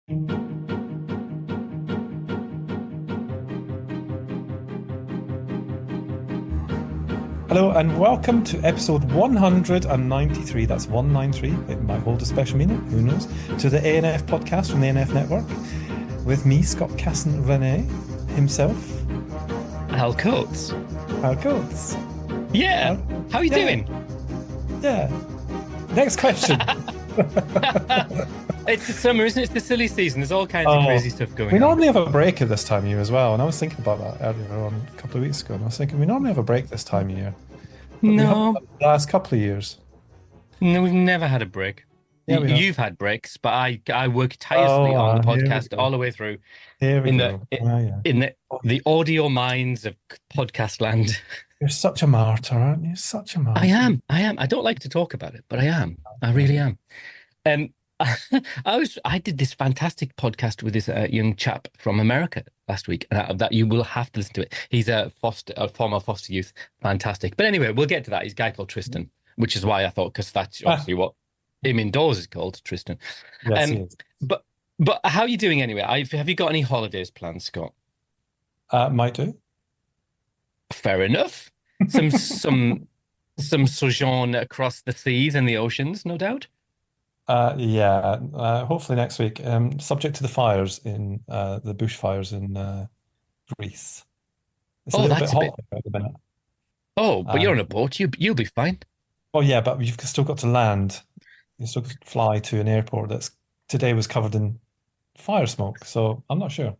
Hello and welcome to episode 193. That's 193. It might hold a special meaning, who knows? To the A&F podcast from the A&F Network with me, Scott Casson-Renee, himself. Hal Coates. Hal Coates. Yeah. How are you doing? Yeah. Next question. It's the summer, isn't it? It's the silly season. There's all kinds of crazy stuff going on. We normally have a break at this time of year as well. And I was thinking about that earlier on a couple of weeks ago. And I was thinking we normally have a break this time of year. No. The last couple of years. No, we've never had a break. Yeah, you've had breaks, but I work tirelessly on the podcast all the way through. Here we go. In the audio minds of podcast land. You're such a martyr, aren't you? Such a martyr. I am. I don't like to talk about it, but I am. I really am. I did this fantastic podcast with this young chap from America last week, that you will have to listen to it. He's a former foster youth. Fantastic. But anyway, we'll get to that. He's a guy called Tristan, which is why I thought, because that's obviously what him indoors is called, Tristan. Yes, he is. But how are you doing anyway? Have you got any holidays planned, Scott? Might do. Fair enough. Some sojourn across the seas and the oceans, no doubt. Hopefully next week. Subject to the fires in the bushfires in Greece. It's a little bit hot at the minute. Oh, but you're on a boat. You'll be fine. Oh yeah, but you've still got to land. You still got to fly to an airport today was covered in fire smoke. So I'm not sure.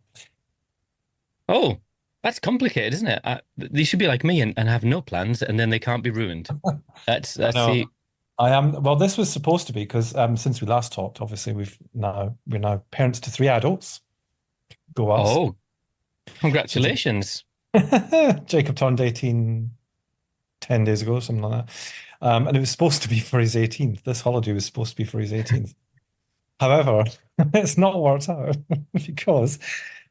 Oh, that's complicated, isn't it? They should be like me and have no plans, and then they can't be ruined. That's the. I am. Well, this was supposed to be because since we last talked, obviously we're now parents to 3 adults. Go us! Oh, congratulations! Jacob turned 18 10 days ago, something like that, and it was supposed to be for his 18th. This holiday was supposed to be for his 18th. However, it's not worked out because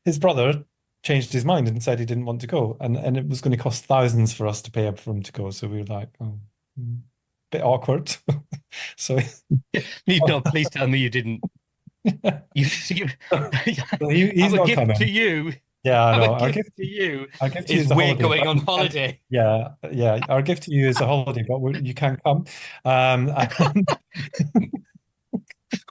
his brother changed his mind and said he didn't want to go, and it was going to cost thousands for us to pay up for him to go. So we were like, oh. Bit awkward. So no, please tell me you didn't. He's not coming. To you. Yeah, I know. Our gift to you is we're going on holiday. Yeah. Our gift to you is a holiday, but you can't come.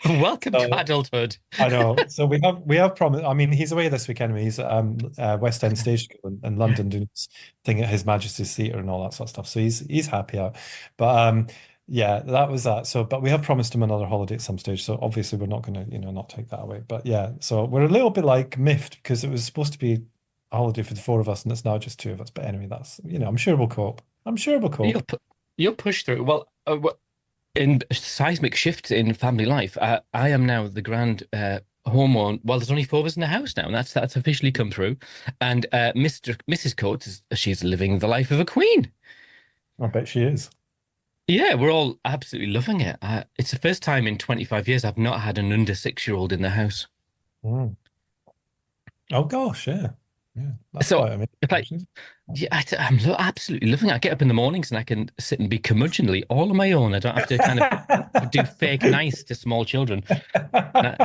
Welcome to adulthood. I know. So we have promised. I mean, he's away this week anyway. He's at West End Stage School in London doing his thing at His Majesty's Theatre and all that sort of stuff. So he's happy out. But yeah, that was that. So, but we have promised him another holiday at some stage. So obviously we're not going to not take that away. But yeah, so we're a little bit like miffed because it was supposed to be a holiday for the 4 of us and it's now just 2 of us. But anyway, that's I'm sure we'll cope. You'll push through. Well. In seismic shifts in family life, I am now the grand hormone. Well, there's only 4 of us in the house now, and that's officially come through. And Mrs. Coates, she's living the life of a queen. I bet she is. Yeah, we're all absolutely loving it. It's the first time in 25 years I've not had an under 6-year-old in the house. Mm. Oh gosh, yeah. Yeah, that's so I'm absolutely loving it. I get up in the mornings and I can sit and be curmudgeonly all on my own. I don't have to kind of do fake nice to small children. But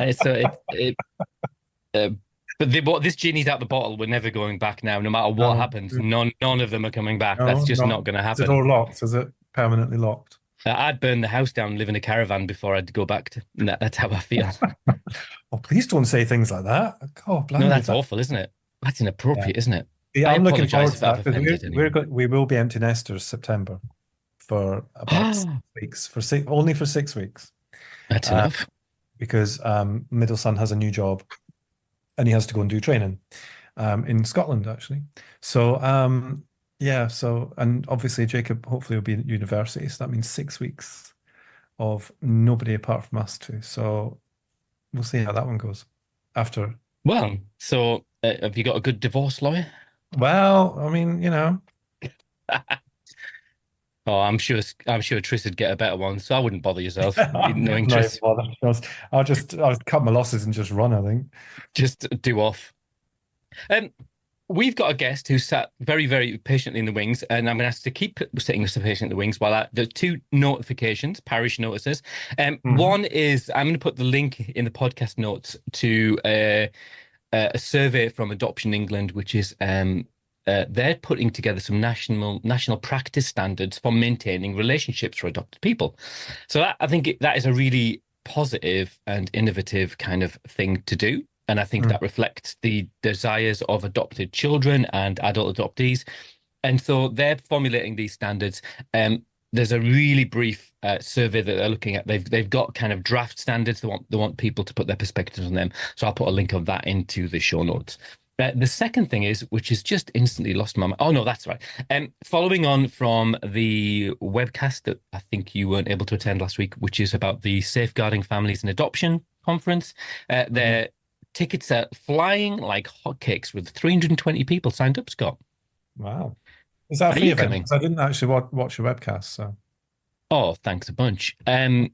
this genie's out the bottle. We're never going back now. No matter what happens, none of them are coming back. That's just not going to happen. Is it all locked? Is it permanently locked? I'd burn the house down and live in a caravan before I'd go back to. That's how I feel. Oh, please don't say things like that. God, no, that's awful, isn't it? That's inappropriate, isn't it? Yeah, I'm looking forward to that because we will be empty nesters September for about 6 weeks. Only for 6 weeks. That's enough. Because middle son has a new job, and he has to go and do training in Scotland actually. So yeah. So and obviously Jacob hopefully will be at university. So that means 6 weeks of nobody apart from us two. So we'll see how that one goes after. Well, so have you got a good divorce lawyer? Well, I mean, Oh, I'm sure Tris would get a better one, so I wouldn't bother yourself. Knowing Tris, I'll cut my losses and just run. I think just do off. we've got a guest who sat very, very patiently in the wings, and I'm going to ask to keep sitting so patiently in the wings while there's two notifications, parish notices. Mhm. One is I'm going to put the link in the podcast notes to a survey from Adoption England, which is they're putting together some national practice standards for maintaining relationships for adopted people. So I think that is a really positive and innovative kind of thing to do. And I think Mm. that reflects the desires of adopted children and adult adoptees. And so they're formulating these standards. There's a really brief survey that they're looking at. They've got kind of draft standards. They want people to put their perspectives on them. So I'll put a link of that into the show notes. The second thing is, which is just instantly lost my mind. Oh no, that's right. Following on from the webcast that I think you weren't able to attend last week, which is about the Safeguarding Families and Adoption conference. Mhm. Their tickets are flying like hotcakes with 320 people signed up, Scott. Wow. Is that a Are free you event? coming? Because I didn't actually watch your webcast, so Oh, thanks a bunch. right.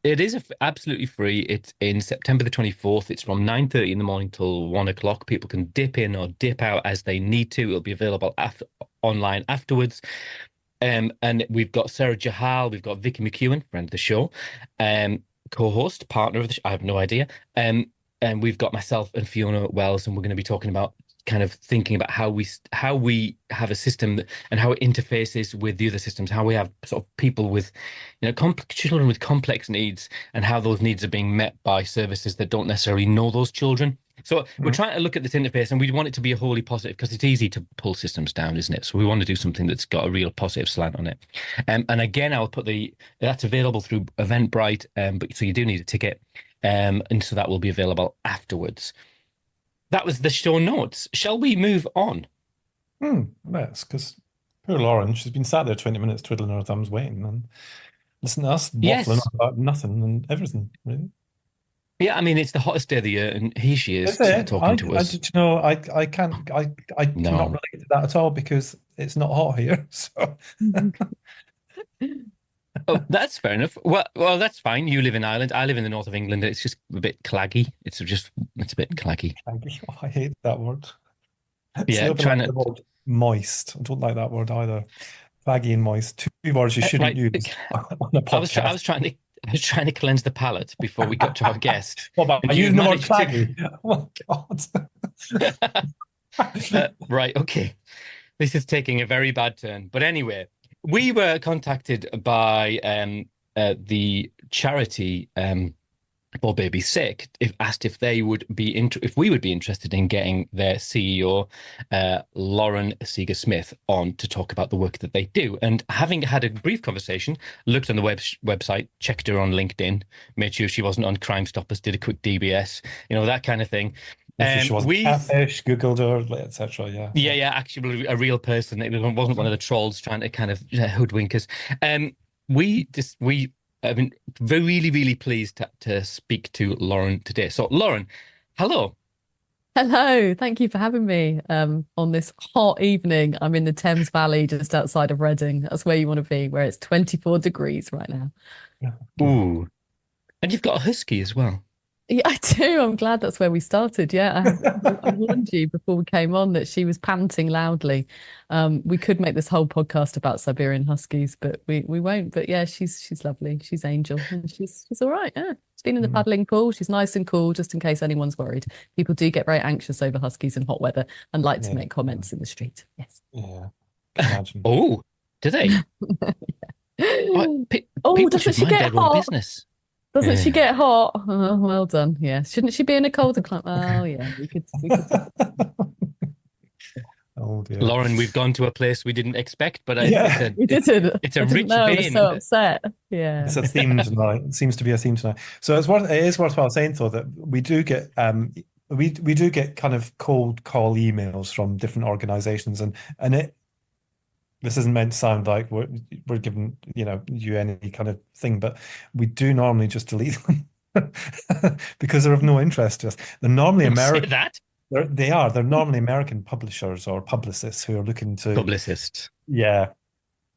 It is absolutely free. It's in September the 24th. It's from 9:30 in the morning till 1 o'clock. People can dip in or dip out as they need to. It'll be available online afterwards. And we've got Sarah Jahal, we've got Vicky McEwen, friend of the show, co-host, partner of the show. I have no idea. And we've got myself and Fiona Wells, and we're going to be talking about kind of thinking about how we have a system and how it interfaces with the other systems, how we have sort of people with, children with complex needs, and how those needs are being met by services that don't necessarily know those children. So we're Mhm. trying to look at this interface, and we want it to be a wholly positive because it's easy to pull systems down, isn't it? So we want to do something that's got a real positive slant on it. And again, I'll put that's available through Eventbrite, but so you do need a ticket, and so that will be available afterwards. That was the show notes. Shall we move on? Yes, because poor Lauren, she's been sat there 20 minutes twiddling her thumbs waiting and listen to us waffling Yes. on about nothing and everything, really. Yeah, I mean, it's the hottest day of the year, and here she is Is it? talking to I us. did you know I cannot No. relate to that at all because it's not hot here. So Oh, that's fair enough. Well, that's fine. You live in Ireland. I live in the north of England. It's just a bit claggy. It's a bit claggy. I hate that word. It's the Yeah, other like trying the to word moist. I don't like that word either. Faggy and moist. Two words you shouldn't right. use on a I podcast. was trying to cleanse the palate before we got to our guest, What about and you've using the word managed to. faggy? Oh God. Right. Okay. This is taking a very bad turn. But anyway, we were contacted by the charity for Baby's Sake, asked if they would be if we would be interested in getting their CEO, Lauren Seager-Smith, on to talk about the work that they do. And having had a brief conversation, looked on the website, checked her on LinkedIn, made sure she wasn't on Crime Stoppers, did a quick DBS, that kind of thing. Make sure she wasn't We catfish, Googled her, etc. Yeah, Yeah, yeah. yeah, actually a real person. It wasn't one of the trolls trying to kind of hoodwink us. We have been really, really pleased to speak to Lauren today. So, Lauren, hello. Hello, thank you for having me on this hot evening. I'm in the Thames Valley just outside of Reading. That's where you want to be, where it's 24 degrees right now. Yeah. Ooh, and you've got a husky as well. Yeah, I do. I'm glad that's where we started. Yeah, I warned you before we came on that she was panting loudly. We could make this whole podcast about Siberian Huskies, but we won't. But yeah, she's lovely. She's Angel, and she's all right. Yeah, she's been in the Mm. paddling pool. She's nice and cool, just in case anyone's worried. People do get very anxious over Huskies in hot weather and like to Yeah, make comments in the street. Yes. yeah. Can imagine. Oh, do they? Oh, Oh, people doesn't should she mind get their own hot? business. Doesn't she Yeah. get hot? Oh, well done. Yeah. Shouldn't she be in a colder climate? Oh, yeah. We could. Oh dear. Lauren, we've gone to a place we didn't expect, but Yeah, We didn't. it's a I didn't rich know. I was vein. so upset. it's Yeah. a theme tonight. It seems to be a theme tonight. So it is worthwhile saying though that we do get we do get kind of cold call emails from different organizations and this isn't meant to sound like we're giving you any kind of thing, but we do normally just delete them because they're of no interest to us. They're normally Don't say American. that. They're normally American publishers or publicists who are looking to, Publicist. yeah,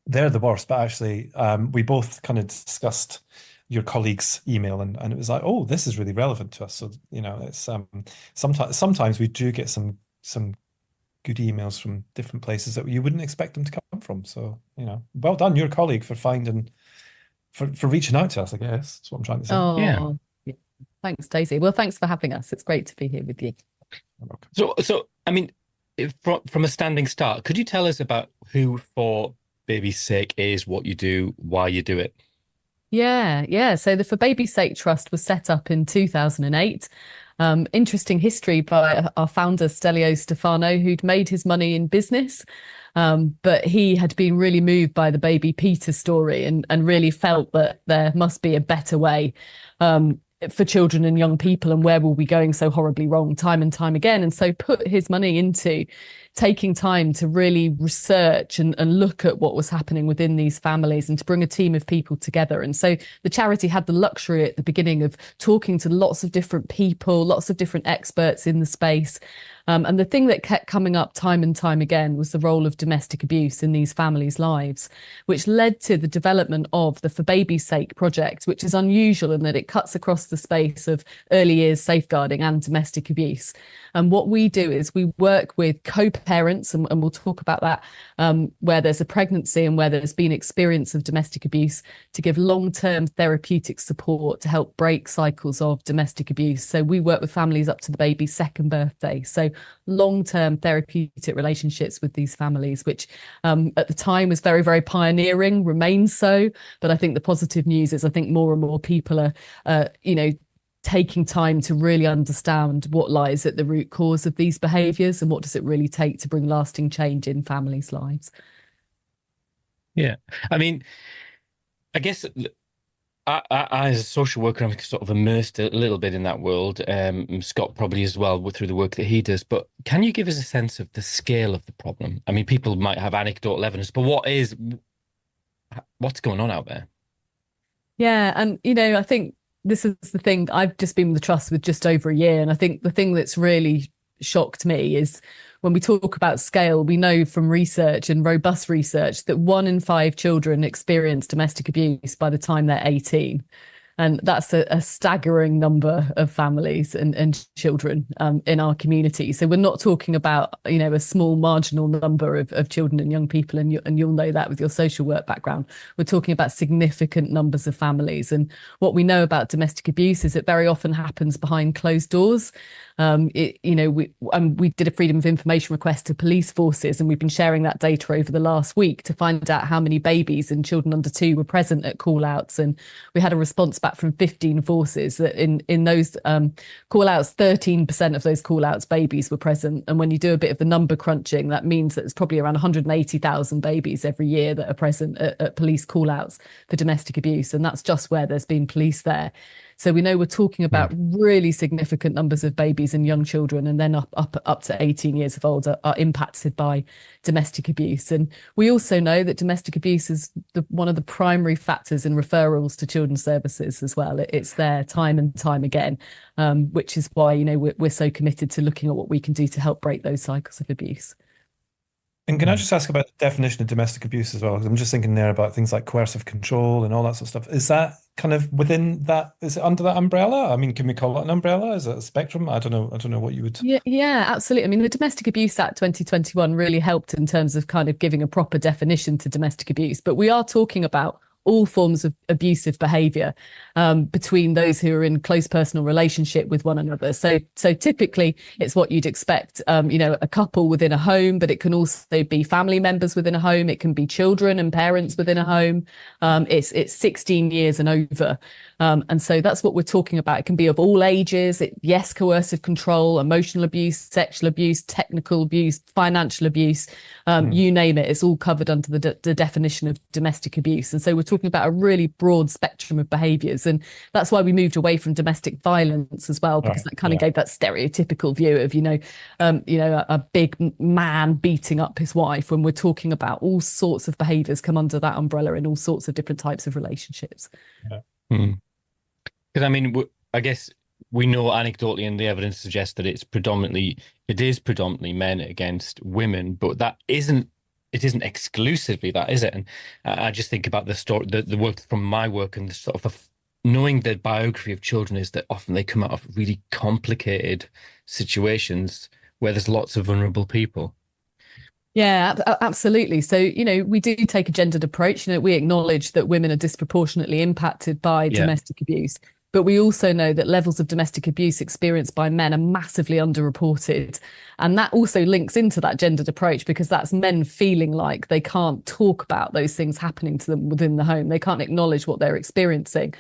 they're the worst. But actually, we both kind of discussed your colleague's email and it was like, oh, this is really relevant to us. So, it's sometimes we do get some some good emails from different places that you wouldn't expect them to come from. So, well done, your colleague, for reaching out to us, I guess. That's what I'm trying to say. Oh, yeah. Thanks, Daisy. Well, thanks for having us. It's great to be here with you. So I mean, from a standing start, could you tell us about who For Baby's Sake is, what you do, why you do it? Yeah. So the For Baby's Sake Trust was set up in 2008. Interesting history by our founder, Stelio Stefano, who'd made his money in business. But he had been really moved by the baby Peter story and really felt that there must be a better way for children and young people, and where were we going so horribly wrong time and time again. And so put his money into taking time to really research and look at what was happening within these families and to bring a team of people together. And so the charity had the luxury at the beginning of talking to lots of different people, lots of different experts in the space. And the thing that kept coming up time and time again was the role of domestic abuse in these families' lives, which led to the development of the For Baby's Sake project, which is unusual in that it cuts across the space of early years safeguarding and domestic abuse. And what we do is we work with co-parents, and we'll talk about that, where there's a pregnancy and where there's been experience of domestic abuse, to give long-term therapeutic support to help break cycles of domestic abuse. So we work with families up to the baby's second birthday. So long-term therapeutic relationships with these families, which at the time was very, very pioneering, remains so. But I think the positive news is I think more and more people are, taking time to really understand what lies at the root cause of these behaviours and what does it really take to bring lasting change in families' lives. Yeah. I mean, I guess I as a social worker, I'm sort of immersed a little bit in that world. Scott probably as well through the work that he does. But can you give us a sense of the scale of the problem? I mean, people might have anecdotal evidence, but what's going on out there? Yeah. And, I think this is the thing. I've just been with the trust with just over a year. And I think the thing that's really shocked me is when we talk about scale, we know from research and robust research that 1 in 5 children experience domestic abuse by the time they're 18. And that's a staggering number of families and children in our community. So we're not talking about, a small marginal number of children and young people. And you'll know that with your social work background. We're talking about significant numbers of families. And what we know about domestic abuse is it very often happens behind closed doors. We did a freedom of information request to police forces, and we've been sharing that data over the last week to find out how many babies and children under 2 were present at call outs. And we had a response back from 15 forces that in those call outs, 13% of those call outs, babies were present. And when you do a bit of the number crunching, that means that it's probably around 180,000 babies every year that are present at police call outs for domestic abuse. And that's just where there's been police there. So we know we're talking about really significant numbers of babies and young children, and then up to 18 years of old are impacted by domestic abuse. And we also know that domestic abuse is one of the primary factors in referrals to children's services as well. It's there time and time again, which is why we're so committed to looking at what we can do to help break those cycles of abuse. And can I just ask about the definition of domestic abuse as well? I'm just thinking there about things like coercive control and all that sort of stuff. Is that kind of within that? Is it under that umbrella? I mean, can we call it an umbrella? Is it a spectrum? I don't know what you would. Yeah, absolutely. I mean, the Domestic Abuse Act 2021 really helped in terms of kind of giving a proper definition to domestic abuse. But we are talking about all forms of abusive behaviour between those who are in close personal relationship with one another. So typically it's what you'd expect, a couple within a home, but it can also be family members within a home. It can be children and parents within a home. It's 16 years and over. And so that's what we're talking about. It can be of all ages. Yes, coercive control, emotional abuse, sexual abuse, technical abuse, financial abuse, you name it. It's all covered under the definition of domestic abuse. And so we're talking about a really broad spectrum of behaviours. And that's why we moved away from domestic violence as well, because that kind of gave that stereotypical view of, a big man beating up his wife, when we're talking about all sorts of behaviours come under that umbrella in all sorts of different types of relationships. Yeah. Because I mean, I guess we know anecdotally, and the evidence suggests that it is predominantly men against women, but it isn't exclusively that, is it? And I just think about the story, the work from my work, and the sort of knowing the biography of children is that often they come out of really complicated situations where there's lots of vulnerable people. Yeah, absolutely. So, we do take a gendered approach. We acknowledge that women are disproportionately impacted by domestic abuse, but we also know that levels of domestic abuse experienced by men are massively underreported. And that also links into that gendered approach, because that's men feeling like they can't talk about those things happening to them within the home. They can't acknowledge what they're experiencing.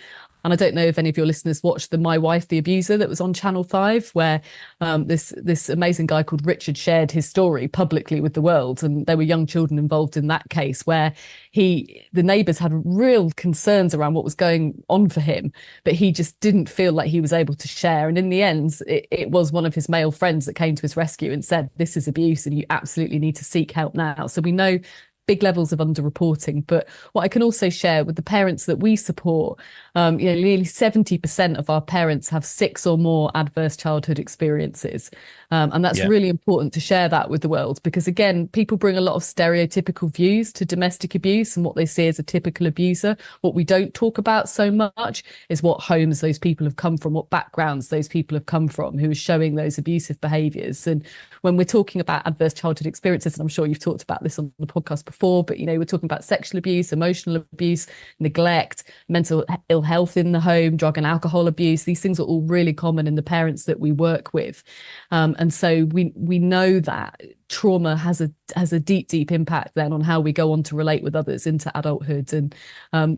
And I don't know if any of your listeners watched the My Wife, the Abuser that was on Channel 5, where this amazing guy called Richard shared his story publicly with the world. And there were young children involved in that case, where the neighbours had real concerns around what was going on for him, but he just didn't feel like he was able to share. And in the end, it was one of his male friends that came to his rescue and said, "This is abuse and you absolutely need to seek help now." So we know big levels of underreporting. But what I can also share with the parents that we support, nearly 70% of our parents have 6 or more adverse childhood experiences. And that's really important to share that with the world, because again, people bring a lot of stereotypical views to domestic abuse and what they see as a typical abuser. What we don't talk about so much is what homes those people have come from, what backgrounds those people have come from, who are showing those abusive behaviours. And when we're talking about adverse childhood experiences, and I'm sure you've talked about this on the podcast before, but we're talking about sexual abuse, emotional abuse, neglect, mental ill health in the home, drug and alcohol abuse. These things are all really common in the parents that we work with. And so we know that trauma has a deep impact then on how we go on to relate with others into adulthood. And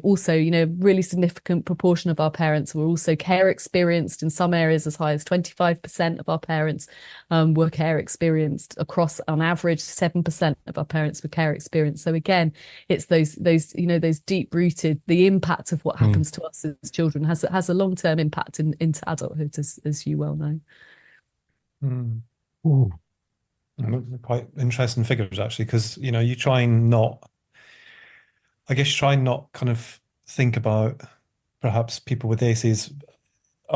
also, really significant proportion of our parents were also care experienced. In some areas, as high as 25% of our parents were care experienced. Across, on average, 7% of our parents were care experienced. So again, it's those deep rooted, the impact of what happens to us as children has a long-term impact into adulthood, as you well know. Quite interesting figures, actually, because you try and not, I guess, kind of think about perhaps people with ACEs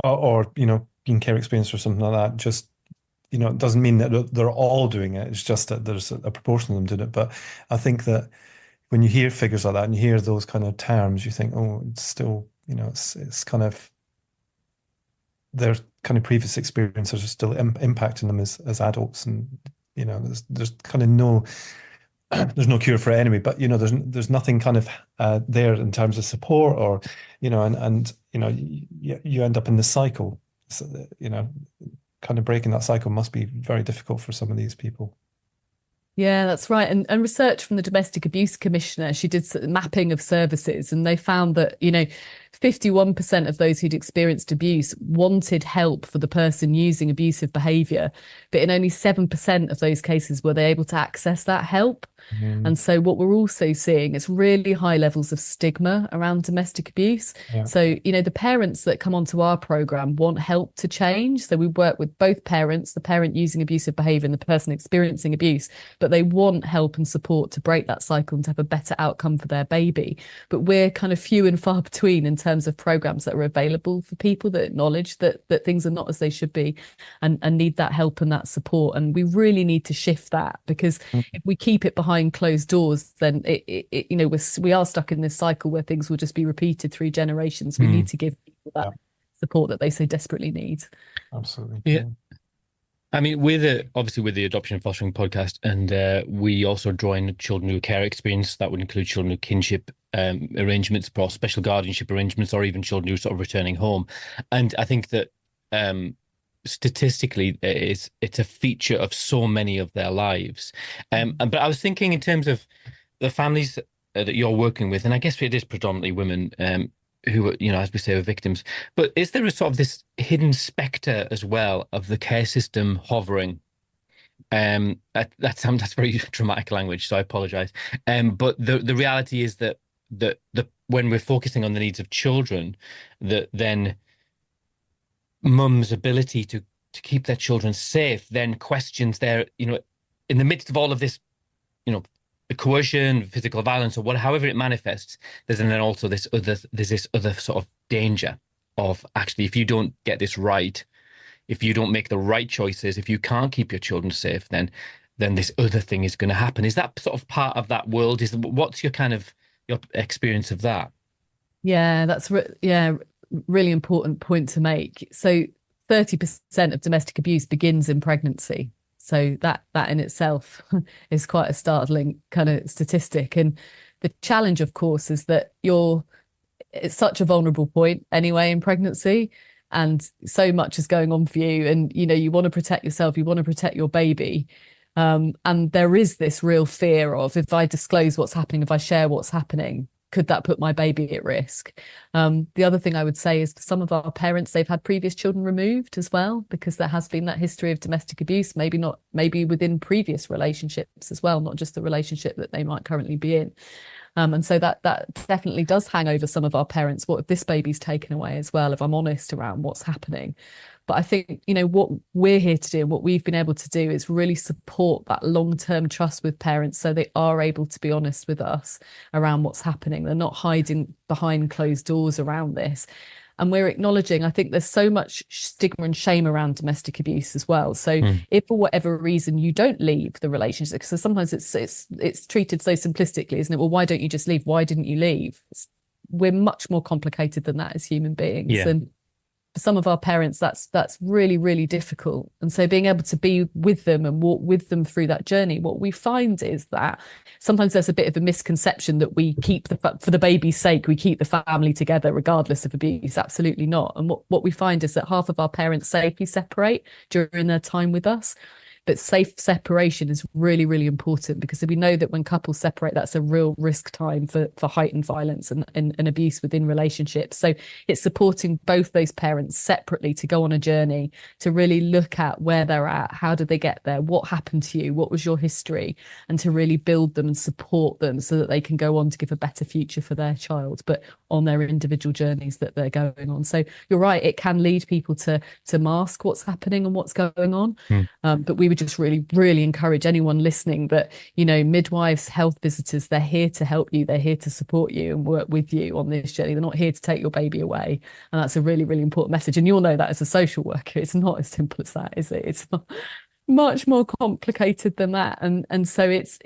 or being care experienced or something like that. Just it doesn't mean that they're all doing it. It's just that there's a proportion of them doing it. But I think that when you hear figures like that and you hear those kind of terms, you think, oh, it's still it's kind of their kind of previous experiences are still impacting them as adults, and there's kind of there's no cure for it anyway, but there's nothing kind of there in terms of support, or and you end up in the cycle. So kind of breaking that cycle must be very difficult for some of these people. Yeah, that's right. And research from the Domestic Abuse Commissioner, she did mapping of services, and they found that 51% of those who'd experienced abuse wanted help for the person using abusive behaviour, but in only 7% of those cases were they able to access that help. And so what we're also seeing is really high levels of stigma around domestic abuse. So, the parents that come onto our programme want help to change. So we work with both parents, the parent using abusive behaviour and the person experiencing abuse, but they want help and support to break that cycle and to have a better outcome for their baby. But we're kind of few and far between in terms of programmes that are available for people that acknowledge that things are not as they should be and need that help and that support. And we really need to shift that, because if we keep it behind closed doors, then we are stuck in this cycle where things will just be repeated through generations. We need to give people that support that they so desperately need. Absolutely. Yeah. I mean, obviously with the Adoption and Fostering podcast, and we also draw in children who care experience. That would include children who kinship arrangements, or special guardianship arrangements, or even children who are sort of returning home. And I think that statistically, it's a feature of so many of their lives. But I was thinking in terms of the families that you're working with, and I guess it is predominantly women who are, as we say, are victims. But is there a sort of this hidden spectre as well of the care system hovering? That's very dramatic language, so I apologize. But the reality is that the when we're focusing on the needs of children, that then mum's ability to keep their children safe then questions their, in the midst of all of this, the coercion, physical violence, or however it manifests, there's then also this other sort of danger of, actually, if you don't get this right, if you don't make the right choices, if you can't keep your children safe, then this other thing is going to happen. Is that sort of part of that world? What's your experience of that? Yeah, that's really important point to make. So 30% of domestic abuse begins in pregnancy. So that in itself is quite a startling kind of statistic. And the challenge, of course, is that it's such a vulnerable point anyway in pregnancy, and so much is going on for you, and you want to protect yourself, you want to protect your baby, and there is this real fear of, if I disclose what's happening, if I share what's happening, could that put my baby at risk? The other thing I would say is, for some of our parents, they've had previous children removed as well, because there has been that history of domestic abuse, maybe within previous relationships as well, not just the relationship that they might currently be in. And so that definitely does hang over some of our parents. What if this baby's taken away as well, if I'm honest around what's happening? But I think, what we're here to do and what we've been able to do is really support that long-term trust with parents, so they are able to be honest with us around what's happening. They're not hiding behind closed doors around this. And we're acknowledging, I think there's so much stigma and shame around domestic abuse as well. So if for whatever reason you don't leave the relationship, because sometimes it's treated so simplistically, isn't it? Well, why don't you just leave? Why didn't you leave? We're much more complicated than that as human beings. Yeah. And for some of our parents, that's really, really difficult. And so being able to be with them and walk with them through that journey, what we find is that sometimes there's a bit of a misconception that we keep for the baby's sake, we keep the family together regardless of abuse. Absolutely not. And what we find is that half of our parents safely separate during their time with us. But safe separation is really, really important, because we know that when couples separate, that's a real risk time for heightened violence and abuse within relationships. So it's supporting both those parents separately to go on a journey, to really look at where they're at, how did they get there, what happened to you, what was your history, and to really build them and support them so that they can go on to give a better future for their child, but on their individual journeys that they're going on. So you're right, it can lead people to mask what's happening and what's going on. But we would just really, really encourage anyone listening that, midwives, health visitors, they're here to help you. They're here to support you and work with you on this journey. They're not here to take your baby away. And that's a really, really important message. And you'll know that as a social worker, it's not as simple as that, is it? It's much more complicated than that. And so it's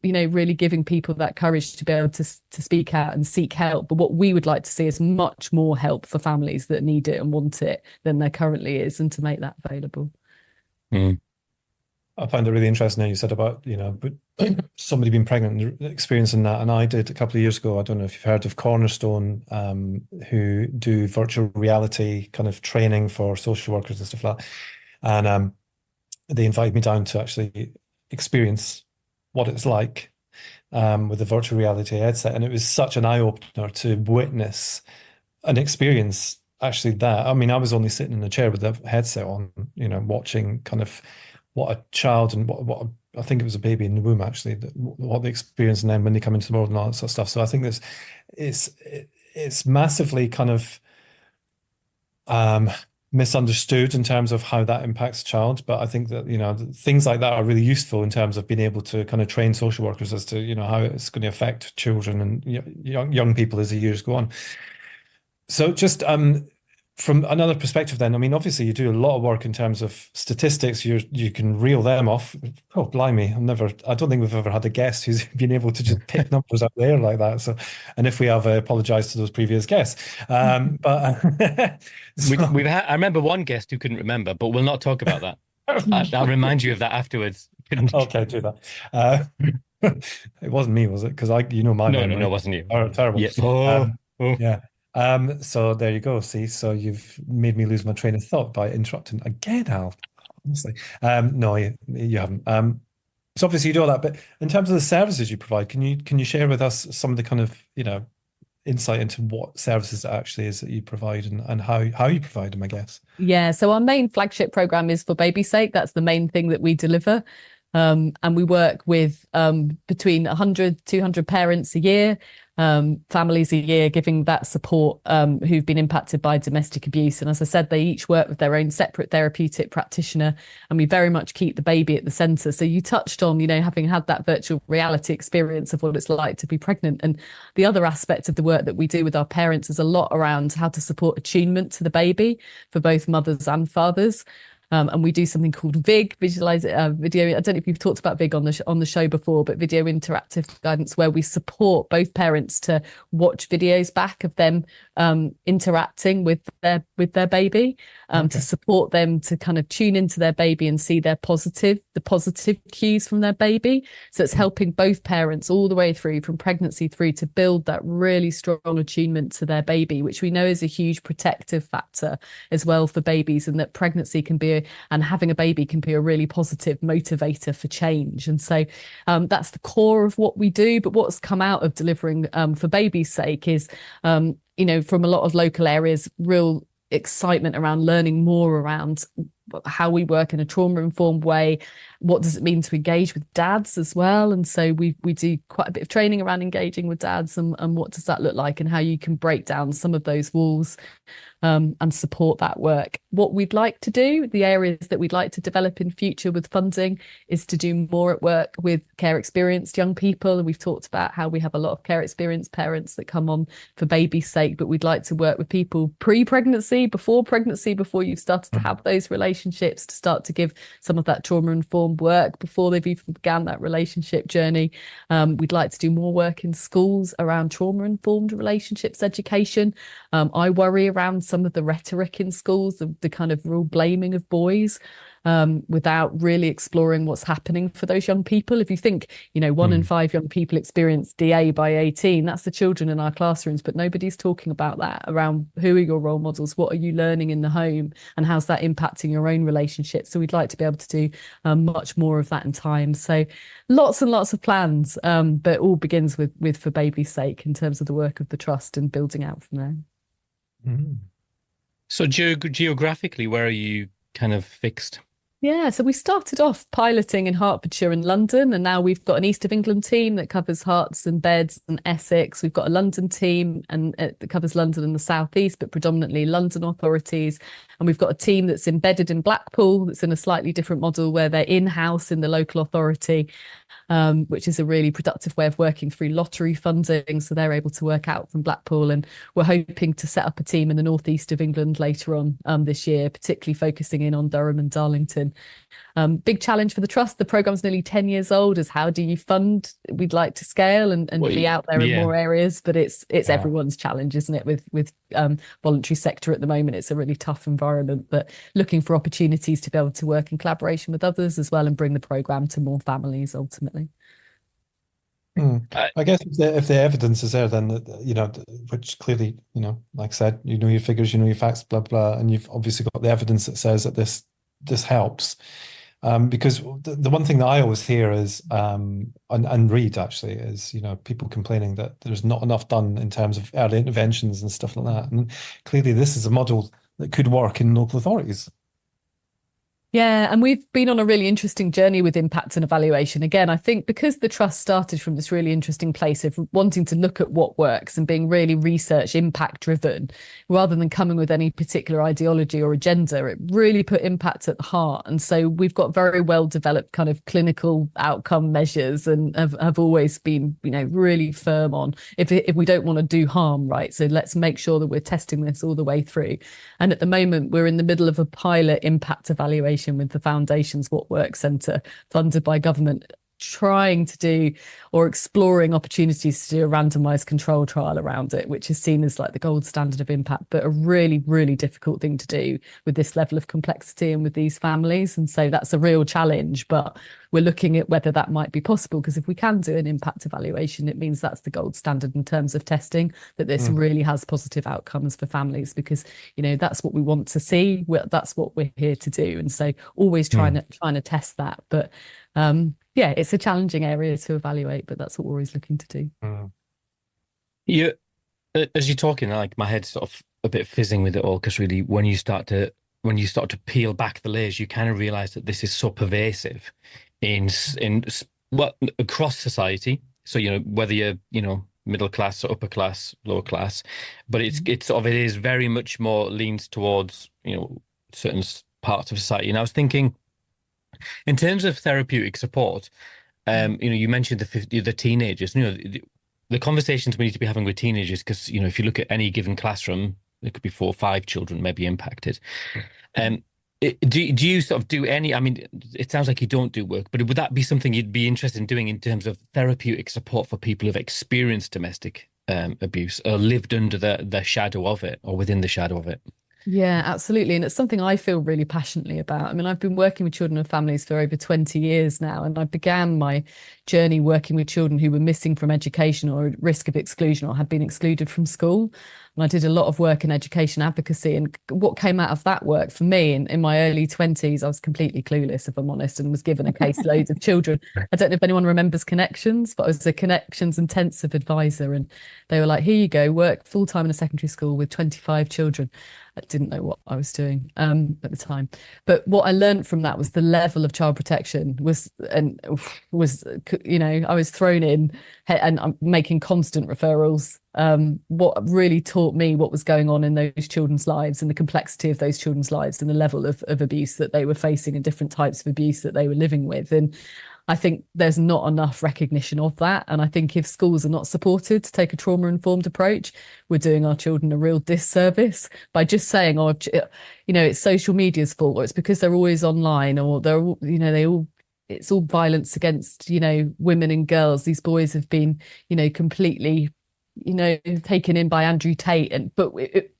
really giving people that courage to be able to speak out and seek help. But what we would like to see is much more help for families that need it and want it than there currently is, and to make that available. I find it really interesting how you said about, somebody being pregnant and experiencing that. And I did a couple of years ago, I don't know if you've heard of Cornerstone, who do virtual reality kind of training for social workers and stuff like that. And they invited me down to actually experience what it's like with the virtual reality headset. And it was such an eye-opener to witness and experience actually that. I mean, I was only sitting in a chair with the headset on, watching kind of what a child and what I think it was a baby in the womb, actually, what they experience, and then when they come into the world and all that sort of stuff. So I think it's massively kind of misunderstood in terms of how that impacts a child. But I think that, things like that are really useful in terms of being able to kind of train social workers as to, how it's going to affect children and young people as the years go on. So just from another perspective then, I mean, obviously you do a lot of work in terms of statistics. You can reel them off. Oh, blimey. I don't think we've ever had a guest who's been able to just pick numbers up there like that. So, and if we have, I apologize to those previous guests. But I remember one guest who couldn't remember, but we'll not talk about that. I'll remind you of that afterwards. Okay, do that. It wasn't me, was it? Because my memory. No, it wasn't you. Oh, terrible. Yeah. Yeah. So there you go. See, so you've made me lose my train of thought by interrupting again, Al. Honestly, no, you haven't. So obviously you do all that, but in terms of the services you provide, can you share with us some of the kind of insight into what services it actually is that you provide and how you provide them, I guess? Yeah. So our main flagship program is For Baby's Sake. That's the main thing that we deliver. And we work with between 100, 200 parents a year, families a year, giving that support who've been impacted by domestic abuse. And as I said, they each work with their own separate therapeutic practitioner, and we very much keep the baby at the centre. So you touched on, having had that virtual reality experience of what it's like to be pregnant. And the other aspect of the work that we do with our parents is a lot around how to support attunement to the baby for both mothers and fathers. And we do something called VIG, video. I don't know if you've talked about VIG on the show before, but video interactive guidance, where we support both parents to watch videos back of them interacting with their baby, to support them to kind of tune into their baby and see the positive cues from their baby. So it's helping both parents all the way through, from pregnancy through, to build that really strong attunement to their baby, which we know is a huge protective factor as well for babies, and that pregnancy can be and having a baby can be a really positive motivator for change. And so that's the core of what we do. But what's come out of delivering for baby's sake is from a lot of local areas, real excitement around learning more around how we work in a trauma-informed way. What does it mean to engage with dads as well? And so we do quite a bit of training around engaging with dads, and what does that look like, and how you can break down some of those walls and support that work. What we'd like to do, the areas that we'd like to develop in future with funding, is to do more at work with care experienced young people. And we've talked about how we have a lot of care experienced parents that come on for baby's sake, but we'd like to work with people pre-pregnancy, before you've started to have those relationships, to start to give some of that trauma-informed work before they've even began that relationship journey. We'd like to do more work in schools around trauma-informed relationships education. I worry around some of the rhetoric in schools, the kind of real blaming of boys, without really exploring what's happening for those young people. If you think, 1 in 5 young people experience DA by 18, that's the children in our classrooms, but nobody's talking about that around who are your role models, what are you learning in the home, and how's that impacting your own relationships. So we'd like to be able to do much more of that in time. So lots and lots of plans, but all begins with For Baby's Sake, in terms of the work of the trust and building out from there. So geographically, where are you kind of fixed? Yeah, so we started off piloting in Hertfordshire and London, and now we've got an East of England team that covers Herts and Beds and Essex. We've got a London team and that covers London and the South East, but predominantly London authorities. And we've got a team that's embedded in Blackpool, that's in a slightly different model, where they're in-house in the local authority, which is a really productive way of working through lottery funding. So they're able to work out from Blackpool, and we're hoping to set up a team in the northeast of England later on this year, particularly focusing in on Durham and Darlington. Big challenge for the trust. The program's nearly 10 years old. Is how do you fund? We'd like to scale and be out there in more areas, but it's everyone's challenge, isn't it? With voluntary sector at the moment, it's a really tough environment, but looking for opportunities to be able to work in collaboration with others as well, and bring the program to more families ultimately. I guess if the evidence is there, then which clearly, like I said, your figures, your facts, blah blah, and you've obviously got the evidence that says that this helps. Because the one thing that I always hear is and read actually is people complaining that there's not enough done in terms of early interventions and stuff like that. And clearly, this is a model that could work in local authorities. Yeah, and we've been on a really interesting journey with impact and evaluation. Again, I think because the trust started from this really interesting place of wanting to look at what works and being really research impact driven, rather than coming with any particular ideology or agenda, it really put impact at the heart. And so we've got very well developed kind of clinical outcome measures, and have always been, really firm on if we don't want to do harm, right? So let's make sure that we're testing this all the way through. And at the moment, we're in the middle of a pilot impact evaluation with the Foundation's What Works Centre, funded by government, trying to do or exploring opportunities to do a randomized control trial around it, which is seen as like the gold standard of impact, but a really, really difficult thing to do with this level of complexity and with these families. And so that's a real challenge, but we're looking at whether that might be possible, because if we can do an impact evaluation, it means that's the gold standard in terms of testing, that this really has positive outcomes for families, because that's what we want to see. That's what we're here to do. And so always trying to test that. But yeah, it's a challenging area to evaluate, but that's what we're always looking to do. You, as you're talking, like my head's sort of a bit fizzing with it all, because really, when you start to peel back the layers, you kind of realize that this is so pervasive in across society. So whether you're middle class or upper class, lower class, but it is very much more leans towards certain parts of society. And I was thinking, in terms of therapeutic support, you mentioned the teenagers. The conversations we need to be having with teenagers, because if you look at any given classroom, there could be 4 or 5 children maybe impacted. Do you sort of do any? I mean, it sounds like you don't do work, but would that be something you'd be interested in doing in terms of therapeutic support for people who've experienced domestic abuse or lived under the shadow of it or within the shadow of it? Yeah, absolutely. And it's something I feel really passionately about. I mean, I've been working with children and families for over 20 years now, and I began my journey working with children who were missing from education or at risk of exclusion or had been excluded from school. And I did a lot of work in education advocacy. And what came out of that work for me in my early 20s, I was completely clueless, if I'm honest, and was given a caseload of children. I don't know if anyone remembers Connections, but I was a Connections intensive advisor. And they were like, here you go, work full time in a secondary school with 25 children. I didn't know what I was doing at the time. But what I learned from that was the level of child protection was, I was thrown in and I'm making constant referrals. What really taught me what was going on in those children's lives and the complexity of those children's lives and the level of abuse that they were facing and different types of abuse that they were living with. And I think there's not enough recognition of that. And I think if schools are not supported to take a trauma-informed approach, we're doing our children a real disservice by just saying, oh, it's social media's fault, or it's because they're always online, or it's all violence against, women and girls. These boys have been, completely, taken in by Andrew Tate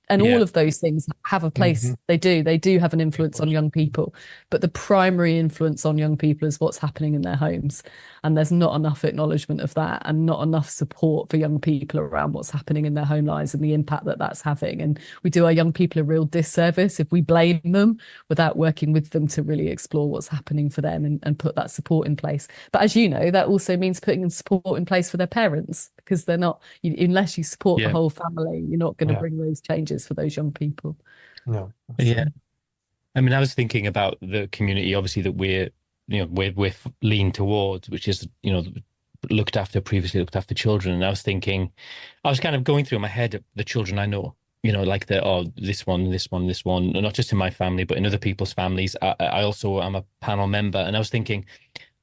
and all of those things have a place. Mm-hmm. They do have an influence on young people, but the primary influence on young people is what's happening in their homes. And there's not enough acknowledgement of that and not enough support for young people around what's happening in their home lives and the impact that that's having. And we do our young people a real disservice if we blame them without working with them to really explore what's happening for them and put that support in place. But as you know, that also means putting support in place for their parents, because they're not, unless you support the whole family, you're not going to bring those changes for those young people. No. Yeah. I mean, I was thinking about the community, obviously, that we're lean towards, which is, previously looked after children. And I was thinking, I was kind of going through in my head the children I know, like this one, not just in my family, but in other people's families. I also am a panel member. And I was thinking,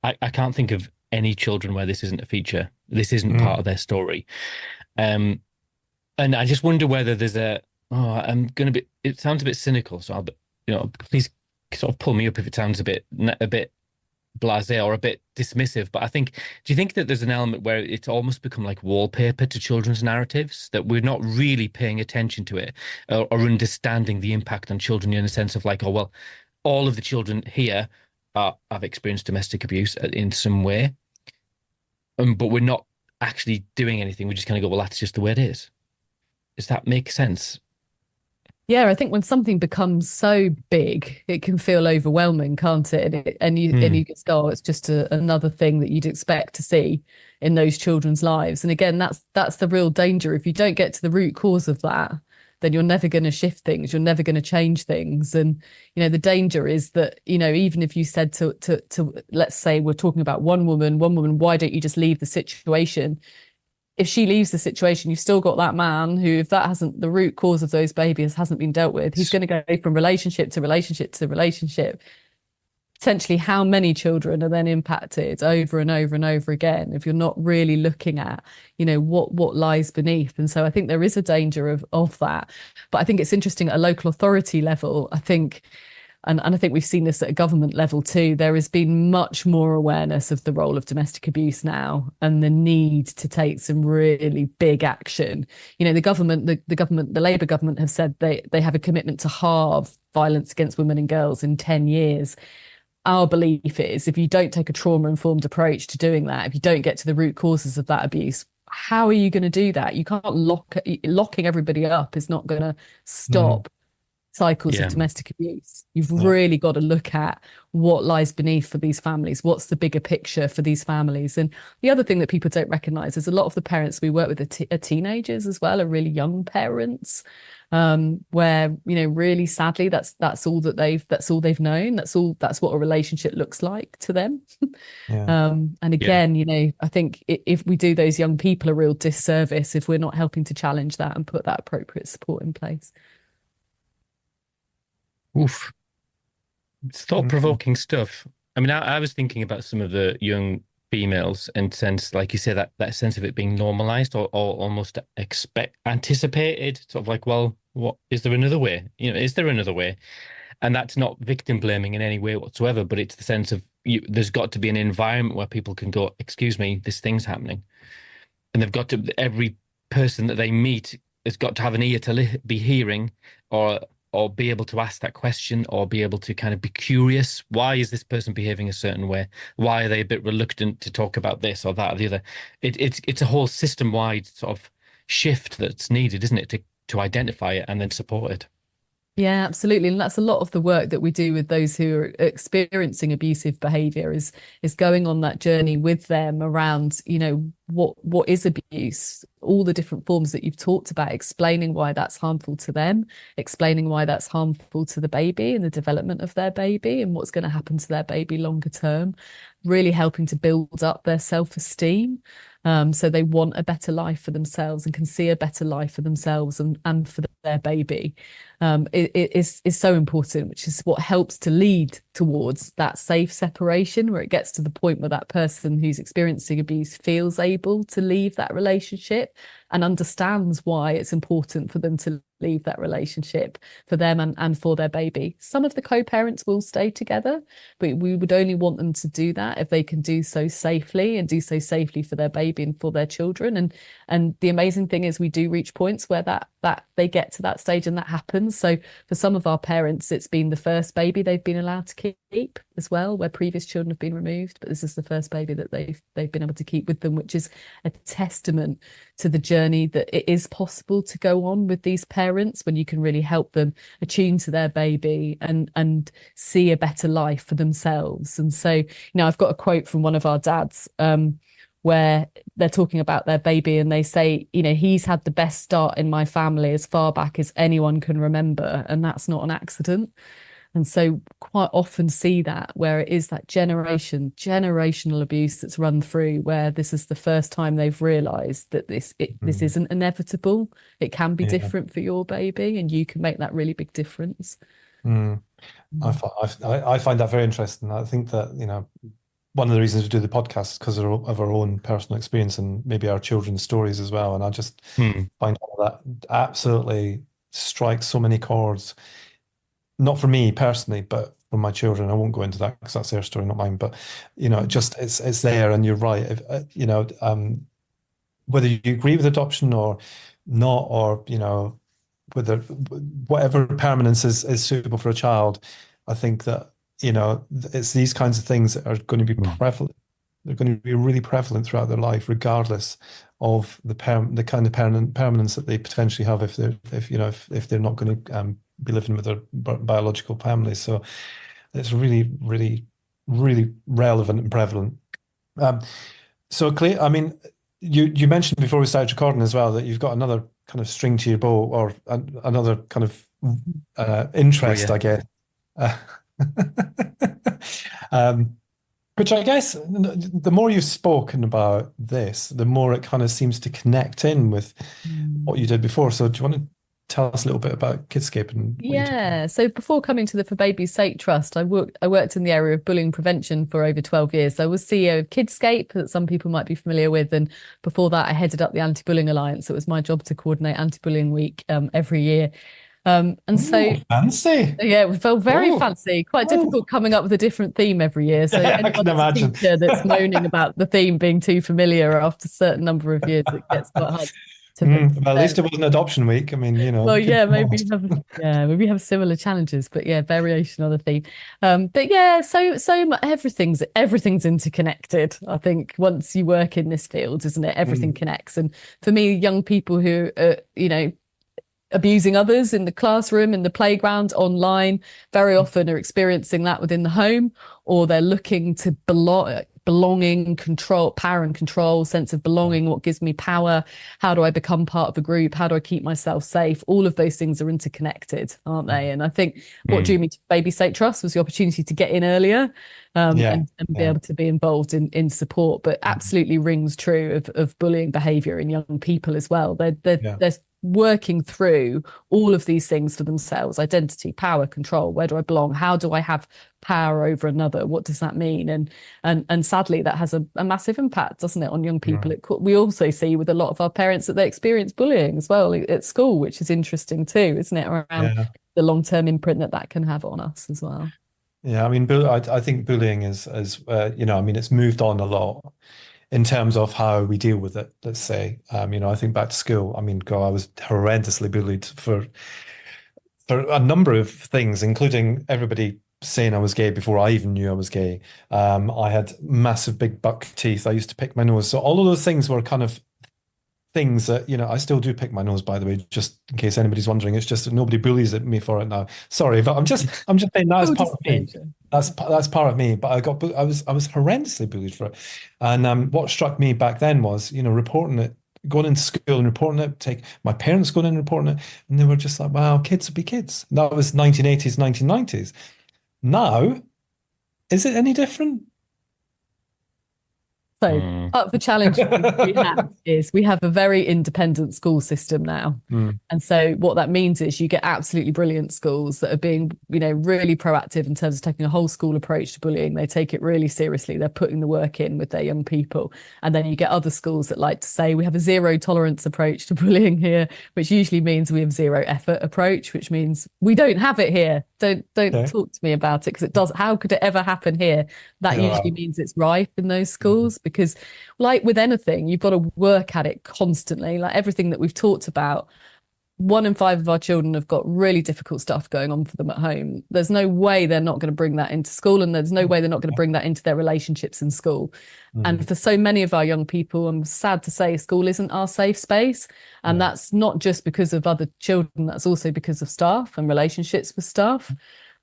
I can't think of any children where this isn't a feature. This isn't part of their story. And I just wonder whether there's it sounds a bit cynical. So please sort of pull me up if it sounds a bit blasé or a bit dismissive. But do you think that there's an element where it's almost become like wallpaper to children's narratives, that we're not really paying attention to it or understanding the impact on children in a sense of like, oh, well, all of the children here have experienced domestic abuse in some way. But we're not actually doing anything. We just kind of go, well, that's just the way it is. Does that make sense? Yeah, I think when something becomes so big, it can feel overwhelming, can't it? And you just go, oh, it's just another thing that you'd expect to see in those children's lives. And again, that's the real danger. If you don't get to the root cause of that, then you're never going to shift things. You're never going to change things. And, the danger is that, even if you said to let's say we're talking about one woman, why don't you just leave the situation? If she leaves the situation, you've still got that man who, if that hasn't, the root cause of those babies hasn't been dealt with, he's going to go from relationship to relationship to relationship. Potentially, how many children are then impacted over and over and over again if you're not really looking at, what lies beneath? And so I think there is a danger of that. But I think it's interesting at a local authority level. I think and I think we've seen this at a government level too, there has been much more awareness of the role of domestic abuse now and the need to take some really big action. The government, the Labour government have said they have a commitment to halve violence against women and girls in 10 years. Our belief is if you don't take a trauma-informed approach to doing that, if you don't get to the root causes of that abuse, how are you going to do that? You can't locking everybody up is not going to stop cycles of domestic abuse. You've really got to look at what lies beneath for these families. What's the bigger picture for these families? And the other thing that people don't recognize is a lot of the parents we work with are teenagers as well, are really young parents, where really sadly that's all they've known. That's what a relationship looks like to them. And again, I think if we do those young people a real disservice if we're not helping to challenge that and put that appropriate support in place. Oof. It's thought-provoking stuff. I mean, I was thinking about some of the young females and sense, like you say, that sense of it being normalized or almost anticipated, sort of like, well, what is there another way? Is there another way? And that's not victim blaming in any way whatsoever, but it's the sense of there's got to be an environment where people can go, excuse me, this thing's happening. And they've got to, every person that they meet has got to have an ear to be hearing, or be able to ask that question, or be able to kind of be curious. Why is this person behaving a certain way? Why are they a bit reluctant to talk about this or that or the other? It's a whole system-wide sort of shift that's needed, isn't it, to identify it and then support it. Yeah, absolutely. And that's a lot of the work that we do with those who are experiencing abusive behavior is going on that journey with them around, what is abuse, all the different forms that you've talked about, explaining why that's harmful to them, explaining why that's harmful to the baby and the development of their baby and what's going to happen to their baby longer term, really helping to build up their self-esteem. So they want a better life for themselves and can see a better life for themselves and for their baby. It is so important, which is what helps to lead towards that safe separation, where it gets to the point where that person who's experiencing abuse feels able to leave that relationship and understands why it's important for them to leave that relationship for them and for their baby. Some of the co-parents will stay together, but we would only want them to do that if they can do so safely and do so safely for their baby and for their children. And the amazing thing is we do reach points where that they get to that stage and that happens. So for some of our parents, it's been the first baby they've been allowed to keep as well, where previous children have been removed, but this is the first baby that they've been able to keep with them, which is a testament to the journey that it is possible to go on with these parents when you can really help them attune to their baby and see a better life for themselves. And so, I've got a quote from one of our dads where they're talking about their baby and they say, he's had the best start in my family as far back as anyone can remember, and that's not an accident. And so quite often see that where it is that generational abuse that's run through, where this is the first time they've realized that this isn't inevitable. It can be different for your baby, and you can make that really big difference. I find that very interesting. I think that, one of the reasons we do the podcast is because of our own personal experience and maybe our children's stories as well. And I just find all that absolutely strikes so many chords. Not for me personally, but for my children. I won't go into that because that's their story, not mine. But it's there, and you're right. Whether you agree with adoption or not, or whether whatever permanence is suitable for a child, I think that it's these kinds of things that are going to be prevalent. They're going to be really prevalent throughout their life, regardless of the kind of permanence that they potentially have if they're not going to be living with their biological family. So it's really, really, really relevant and prevalent. So Clay, I mean, you mentioned before we started recording as well that you've got another kind of string to your bow, or another kind of interest, I guess. Which I guess the more you've spoken about this, the more it kind of seems to connect in with what you did before. So do you want to tell us a little bit about Kidscape and what you do? So before coming to the For Baby's Sake Trust, I worked in the area of bullying prevention for over 12 years. I was CEO of Kidscape, that some people might be familiar with, and before that I headed up the Anti-Bullying Alliance. It was my job to coordinate Anti-Bullying Week every year. So fancy. Yeah, it felt very fancy, quite difficult coming up with a different theme every year. So I can imagine. Teacher that's moaning about the theme being too familiar after a certain number of years, it gets quite hard to well, at least it wasn't adoption week. I mean, well, yeah, maybe have similar challenges, but yeah, variation on the theme. But yeah, so everything's interconnected. I think once you work in this field, isn't it? Everything connects. And for me, young people who abusing others in the classroom, in the playground, online, very often are experiencing that within the home, or they're looking to belonging, control, power and control, sense of belonging. What gives me power? How do I become part of a group? How do I keep myself safe? All of those things are interconnected, aren't they? And I think what drew me to Baby Sake Trust was the opportunity to get in earlier and be able to be involved in support, but absolutely rings true of bullying behaviour in young people as well. They're working through all of these things for themselves: identity, power, control. Where do I belong? How do I have power over another? What does that mean? And sadly, that has a massive impact, doesn't it, on young people? We also see with a lot of our parents that they experience bullying as well at school, which is interesting too, isn't it? Around the long-term imprint that can have on us as well. Yeah, I mean, I think bullying is I mean, it's moved on a lot in terms of how we deal with it, let's say. I think back to school, I mean, God, I was horrendously bullied for a number of things, including everybody saying I was gay before I even knew I was gay. I had massive big buck teeth. I used to pick my nose. So all of those things were kind of things that, I still do pick my nose, by the way, just in case anybody's wondering. It's just that nobody bullies at me for it now. Sorry, but I'm just saying that's part of me. That's part of me. But I was horrendously bullied for it. And what struck me back then was, reporting it, going into school and reporting it, my parents going in and reporting it, and they were just like, wow, kids will be kids. And that was 1980s, 1990s. Now, is it any different? So part of the challenge we have is we have a very independent school system now. And so what that means is you get absolutely brilliant schools that are being, really proactive in terms of taking a whole school approach to bullying. They take it really seriously. They're putting the work in with their young people. And then you get other schools that like to say we have a zero tolerance approach to bullying here, which usually means we have zero effort approach, which means we don't have it here. Don't talk to me about it, because it does. How could it ever happen here? That usually means it's rife in those schools, because like with anything, you've got to work at it constantly. Like everything that we've talked about, 1 in 5 of our children have got really difficult stuff going on for them at home. There's no way they're not going to bring that into school, and there's no way they're not going to bring that into their relationships in school. And for so many of our young people, I'm sad to say, school isn't our safe space. And that's not just because of other children, that's also because of staff and relationships with staff.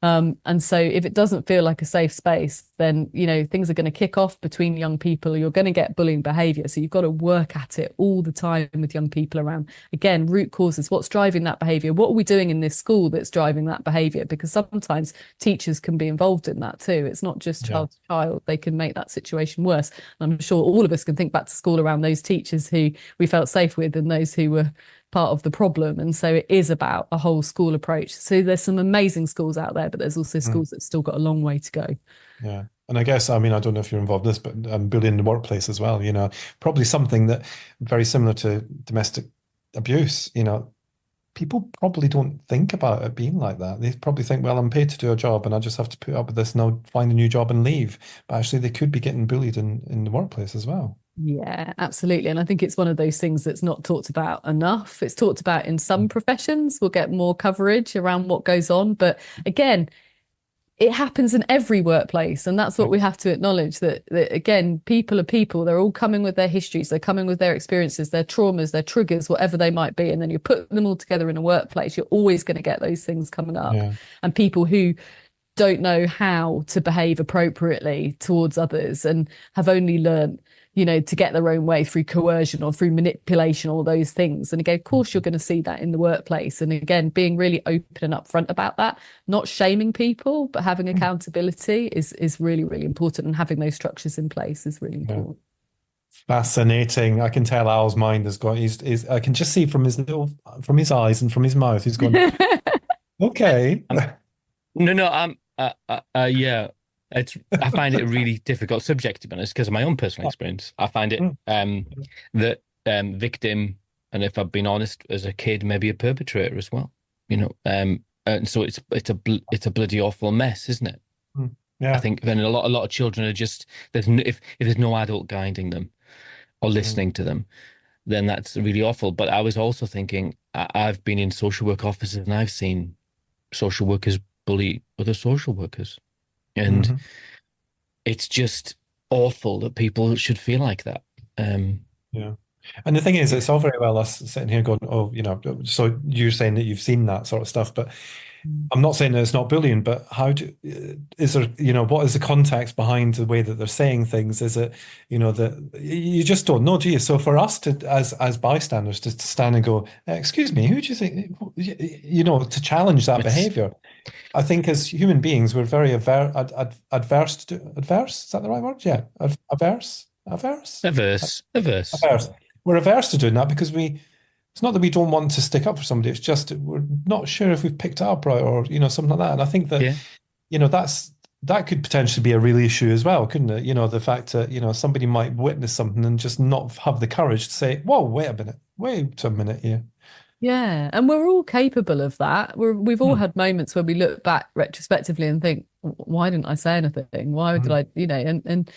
And so if it doesn't feel like a safe space, then, things are going to kick off between young people. You're going to get bullying behavior. So you've got to work at it all the time with young people around, again, root causes. What's driving that behavior? What are we doing in this school that's driving that behavior? Because sometimes teachers can be involved in that too. It's not just child to child. They can make that situation worse. And I'm sure all of us can think back to school around those teachers who we felt safe with and those who were part of the problem. And so it is about a whole school approach. So there's some amazing schools out there, but there's also schools that still got a long way to go. Yeah. And I guess, I mean, I don't know if you're involved in this, but bullying in the workplace as well, probably something that very similar to domestic abuse, people probably don't think about it being like that. They probably think, well, I'm paid to do a job and I just have to put up with this and I'll find a new job and leave. But actually they could be getting bullied in the workplace as well. Yeah, absolutely. And I think it's one of those things that's not talked about enough. It's talked about in some professions. We'll get more coverage around what goes on. But again, it happens in every workplace. And that's what we have to acknowledge, that again, people are people. They're all coming with their histories. They're coming with their experiences, their traumas, their triggers, whatever they might be. And then you put them all together in a workplace, you're always going to get those things coming up. And people who don't know how to behave appropriately towards others and have only learned to get their own way through coercion or through manipulation, all those things. And again, of course, you're going to see that in the workplace. And again, being really open and upfront about that, not shaming people, but having accountability is really, really important. And having those structures in place is really important. Fascinating. I can tell Al's mind has gone. I can just see from his eyes and from his mouth, he's gone, okay. Yeah. I find it a really difficult subject, to be honest, because of my own personal experience. I find it that victim, and if I've been honest, as a kid, maybe a perpetrator as well. And so it's a bloody awful mess, isn't it? Yeah. I think then a lot of children are just if there's no adult guiding them or listening to them, then that's really awful. But I was also thinking, I've been in social work offices and I've seen social workers bully other social workers. And it's just awful that people should feel like that. Yeah. And the thing is, it's all very well us sitting here going, oh, so you're saying that you've seen that sort of stuff, but I'm not saying that it's not bullying, but is there, what is the context behind the way that they're saying things? Is it, that you just don't know, do you? So for us to, as bystanders, to stand and go, excuse me, who do you think, to challenge that behavior? I think as human beings, we're very adverse. Adverse, is that the right word? Yeah. Averse. We're averse to doing that because it's not that we don't want to stick up for somebody. It's just we're not sure if we've picked it up right or, something like that. And I think that, that could potentially be a real issue as well, couldn't it? The fact that, somebody might witness something and just not have the courage to say, whoa, wait a minute here. Yeah, and we're all capable of that. We've all had moments where we look back retrospectively and think, why didn't I say anything? Why did I, and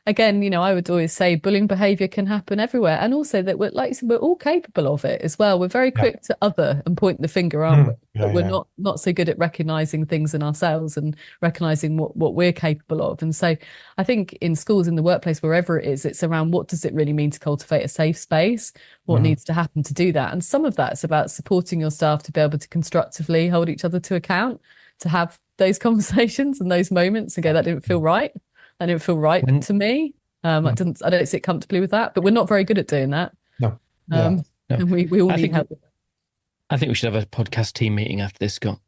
again, I would always say bullying behavior can happen everywhere. And also that we're, like you said, we're all capable of it as well. We're very Yeah. quick to other and point the finger, aren't we? Yeah, But we're yeah. not so good at recognizing things in ourselves and recognizing what we're capable of. And so I think in schools, in the workplace, wherever it is, it's around what does it really mean to cultivate a safe space? What needs to happen to do that? And some of that's about supporting your staff to be able to constructively hold each other to account, to have those conversations and those moments and go, that didn't feel right. That didn't feel right to me. I don't sit comfortably with that, but we're not very good at doing that. No. Yeah. No. And we all need help. I think we should have a podcast team meeting after this, Scott.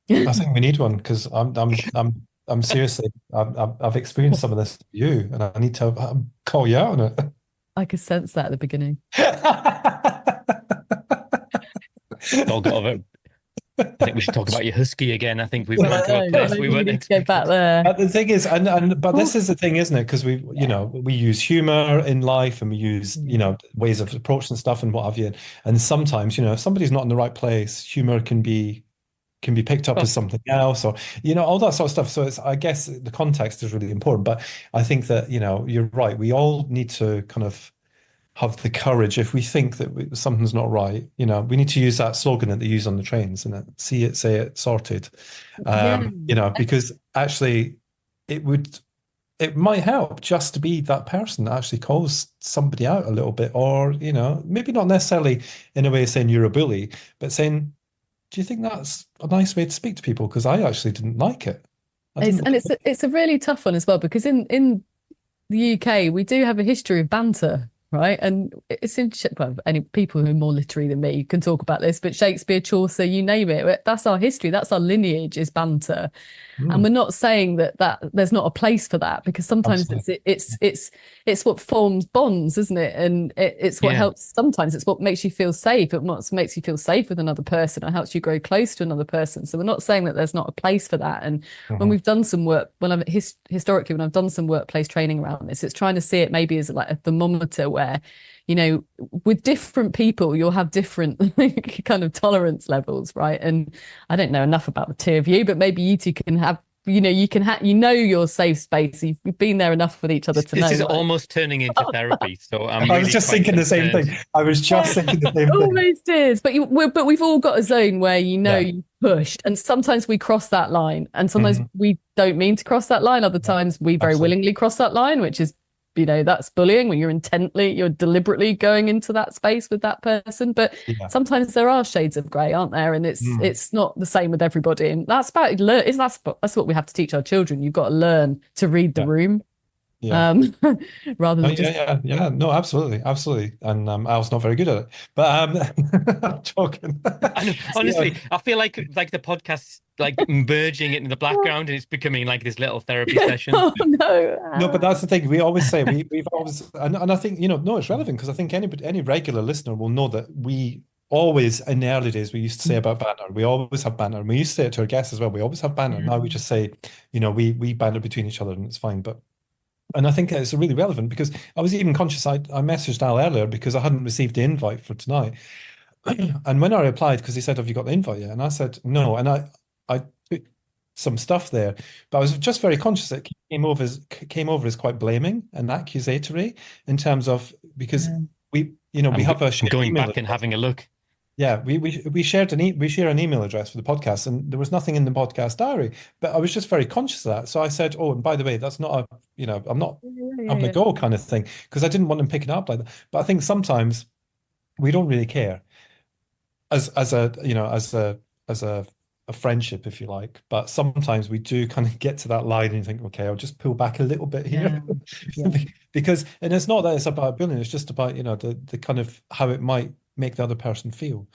I think we need one because I'm seriously, I've experienced some of this with you, and I need to call you out on it. I could sense that at the beginning. All got over. I think we should talk about your husky again. I think we've gone to a place we weren't expecting. Get back there. But the thing is, but this is the thing, isn't it? Because we use humor in life, and we use ways of approaching stuff and what have you. And sometimes, if somebody's not in the right place, humor can be picked up as something else, or all that sort of stuff. So I guess the context is really important. But I think that you're right. We all need to kind of have the courage if we think that something's not right. We need to use that slogan that they use on the trains, and see it, say it, sorted. Because actually, it might help just to be that person that actually calls somebody out a little bit, or maybe not necessarily in a way saying you're a bully, but saying, do you think that's a nice way to speak to people? Because I actually didn't like it. It's a really tough one as well, because in the UK we do have a history of banter, right? And it's in any people who are more literary than me can talk about this, but Shakespeare, Chaucer, you name it, that's our history, that's our lineage, is banter. And we're not saying that there's not a place for that, because sometimes it's what forms bonds, isn't it? And it's what helps. Sometimes it's what makes you feel safe. It what makes you feel safe with another person, or helps you grow close to another person. So we're not saying that there's not a place for that. And when we've done some work, historically when I've done some workplace training around this, it's trying to see it maybe as like a thermometer where, with different people, you'll have different kind of tolerance levels, right? And I don't know enough about the two of you, but maybe you two can have, your safe space. You've been there enough with each other to know. This is almost turning into therapy. So I was just thinking the same thing. I was just thinking the same thing. Almost is, but we've all got a zone where you pushed, and sometimes we cross that line, and sometimes we don't mean to cross that line. Other times we very willingly cross that line, which is, that's bullying, when you're deliberately going into that space with that person. But sometimes there are shades of grey, aren't there? And it's not the same with everybody. And that's about that's what we have to teach our children. You've got to learn to read the room. Rather than no, absolutely. And I was not very good at it, but I'm joking. Honestly, I feel like the podcast's like merging it in the background, and it's becoming like this little therapy session. No, but that's the thing. We always say we've always, and I think it's relevant, because I think any regular listener will know that we always, in the early days, we used to say about banter, we always have banter, and we used to say it to our guests as well, we always have banter. Now we just say, we banter between each other, and it's fine. And I think it's really relevant, because I was even conscious, I messaged Al earlier because I hadn't received the invite for tonight. And when I replied, because he said, have you got the invite yet? And I said, no. And I put some stuff there, but I was just very conscious that it came over as quite blaming and accusatory, in terms of, because we have a shared going email back and having a look. Yeah, we share an email address for the podcast, and there was nothing in the podcast diary. But I was just very conscious of that. So I said, "Oh, and by the way, that's not I'm not having a go kind of thing," because I didn't want them picking up like that. But I think sometimes we don't really care as a friendship, if you like. But sometimes we do kind of get to that line, and you think, "Okay, I'll just pull back a little bit here," because it's not that it's about bullying; it's just about the kind of how it might make the other person feel.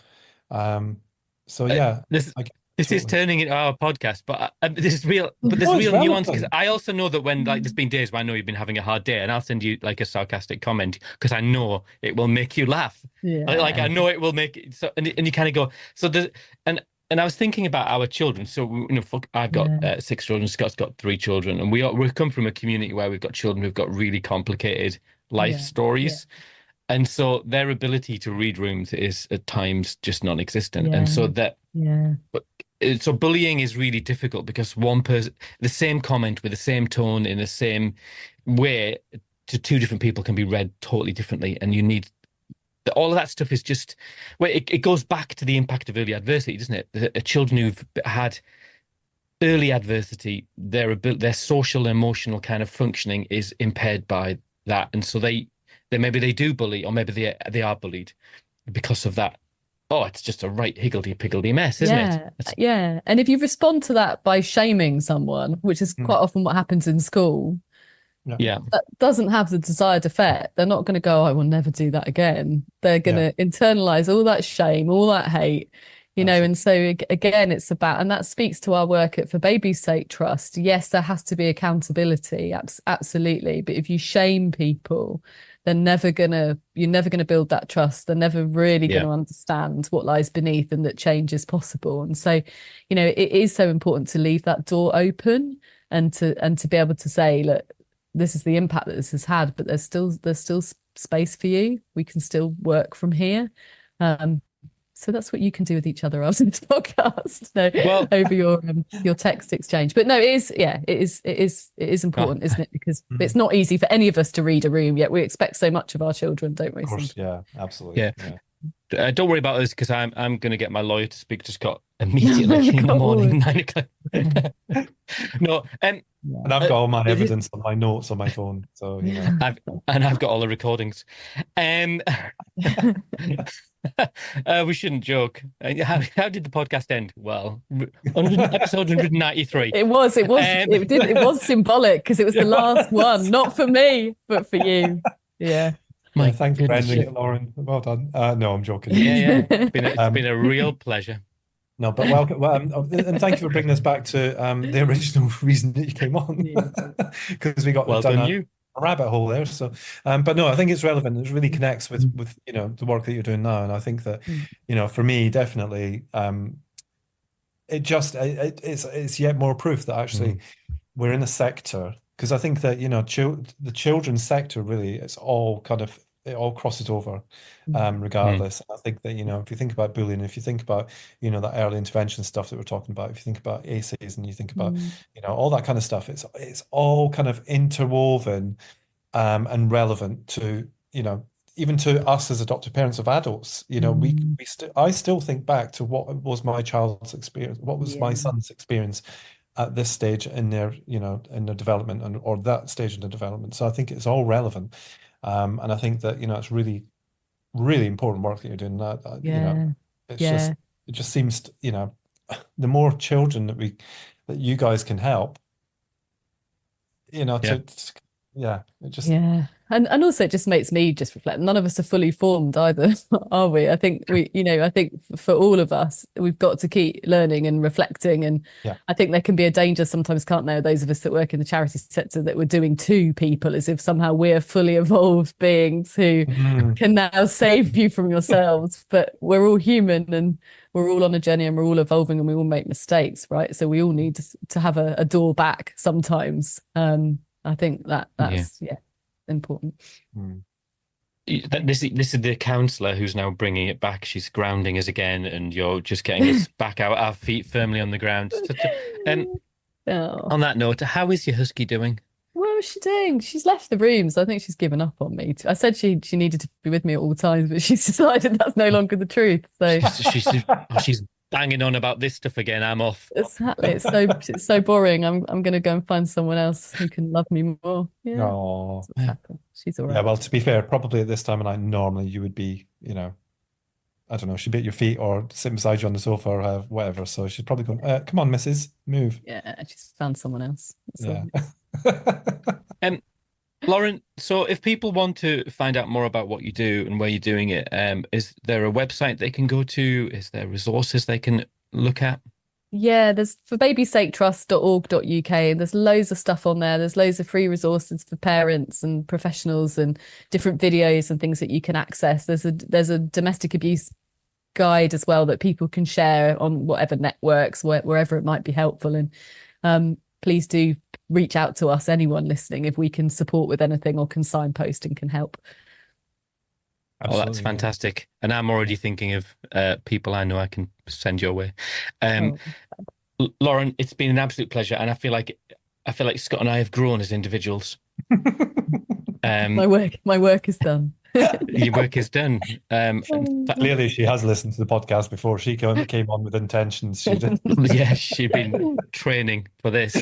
This is turning into our podcast, but there's real nuance, because I also know that when there's been days where I know you've been having a hard day, and I'll send you like a sarcastic comment because I know it will make you laugh. I know it will make it so, and you kind of go, so there's and I was thinking about our children. So I've got 6 children, Scott's got 3 children, and we come from a community where we've got children who've got really complicated life stories. And so their ability to read rooms is at times just non-existent. And so so bullying is really difficult because one person, the same comment with the same tone in the same way to two different people can be read totally differently. And you need all of that stuff is just, well, it goes back to the impact of early adversity, doesn't it? The children who've had early adversity, their social and emotional kind of functioning is impaired by that. And so they maybe they do bully, or maybe they are bullied because of that. Oh, it's just a right higgledy-piggledy mess, isn't it? Yeah. And if you respond to that by shaming someone, which is quite often what happens in school, that doesn't have the desired effect. They're not going to go, I will never do that again. They're going to internalize all that shame, all that hate, you know. And so again, it's about, and that speaks to our work at For Baby's Sake Trust. Yes, there has to be accountability, absolutely. But if you shame people, you're never gonna build that trust. They're never really going to understand what lies beneath and that change is possible. And so, you know, it is so important to leave that door open and to be able to say, look, this is the impact that this has had, but there's still space for you. We can still work from here. So that's what you can do with each other after this podcast, over your text exchange. But no, it is important, isn't it? Because it's not easy for any of us to read a room, yet we expect so much of our children, don't we? Of course, yeah, absolutely. Yeah. Don't worry about this, because I'm going to get my lawyer to speak to Scott immediately in the morning, 9 o'clock. No, and I've got all my evidence on my notes on my phone, so you know. I've got all the recordings. We shouldn't joke. How did the podcast end? Well, episode 193. It was symbolic because it was the last one, not for me, but for you. Yeah. Thank you, Brendan, Lauren. Well done. No, I'm joking. Yeah. It's been a real pleasure. No, but welcome, and thank you for bringing us back to the original reason that you came on, because we got a rabbit hole there. So, but no, I think it's relevant. It really connects with you know, the work that you're doing now, and I think that you know, for me, definitely, it's yet more proof that actually we're in a sector, because I think that, you know, the children's sector really, it all crosses over, regardless. I think that, you know, if you think about bullying, if you think about, you know, that early intervention stuff that we're talking about, if you think about ACEs and you think about, you know, all that kind of stuff, it's all kind of interwoven, and relevant to, you know, even to us as adoptive parents of adults. You know, I still think back to what was my child's experience, what was my son's experience at this stage in their, you know, in their development, or that stage in the development. So I think it's all relevant. And I think that, you know, it's really, really important work that you're doing. You know, it just seems, you know, the more children that you guys can help, you know, and also it just makes me just reflect. None of us are fully formed either, are we? I think I think for all of us, we've got to keep learning and reflecting. And I think there can be a danger sometimes, can't there? Those of us that work in the charity sector, that we're doing to people as if somehow we're fully evolved beings who can now save you from yourselves. But we're all human, and we're all on a journey, and we're all evolving, and we all make mistakes, right? So we all need to have a door back sometimes. I think that's important. This is the counsellor who's now bringing it back. She's grounding us again, and you're just getting us back out, our feet firmly on the ground. On that note, how is your husky doing? What was she doing? She's left the room, so I think she's given up on me. I said she needed to be with me at all times, but she's decided that's no longer the truth. So she's banging on about this stuff again. I'm off. Exactly. It's so boring. I'm going to go and find someone else who can love me more. Yeah. Oh, she's all right. Yeah. Well, to be fair, probably at this time of night, normally you would be, you know, I don't know, she'd be at your feet or sitting beside you on the sofa or whatever. So she's probably going, come on, Mrs. Move. Yeah, she's found someone else. Lauren, so if people want to find out more about what you do and where you're doing it, is there a website they can go to? Is there resources they can look at? Yeah, there's forbabysaketrust.org.uk, and there's loads of stuff on there. There's loads of free resources for parents and professionals, and different videos and things that you can access. There's a domestic abuse guide as well that people can share on whatever networks, wherever it might be helpful. And please do reach out to us, anyone listening, if we can support with anything or can signpost and can help. Oh, that's Absolutely, yeah. fantastic. And I'm already thinking of people I know I can send your way. Oh, Lauren, it's been an absolute pleasure, and I feel like Scott and I have grown as individuals. my work is done. Your work is done. Clearly, she has listened to the podcast before. She came on with intentions. She did. Yeah, she'd been training for this.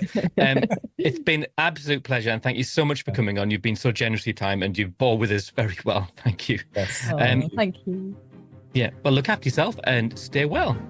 It's been absolute pleasure, and thank you so much for coming on. You've been so generous with your time, and you've bore with us very well. Thank you. Yes. Oh, thank you. Yeah, well, look after yourself and stay well.